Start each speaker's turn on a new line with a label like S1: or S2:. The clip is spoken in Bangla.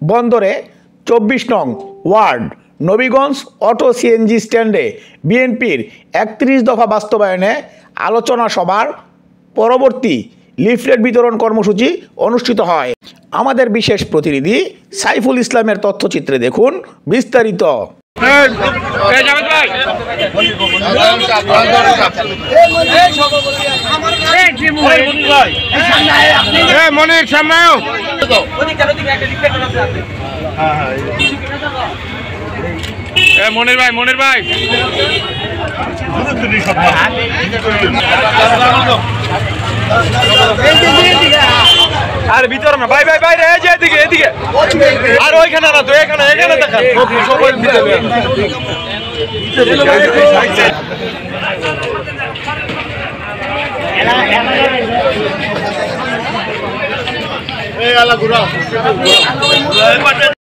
S1: বন্দরে 24 নং ওয়ার্ড নবীগঞ্জ অটো সিএনজি স্ট্যান্ডে বিএনপির 31 দফা বাস্তবায়নে আলোচনা সভার পরবর্তী লিফলেট বিতরণ কর্মসূচি অনুষ্ঠিত হয়। আমাদের বিশেষ প্রতিনিধি সাইফুল ইসলামের তথ্যচিত্রে দেখুন বিস্তারিত।
S2: মনির ভাই আর ভিতরে না ভাই এদিকে আর ওইখানে না তো এখানে দেখান সবাই ভিতরে এই আলা গুরা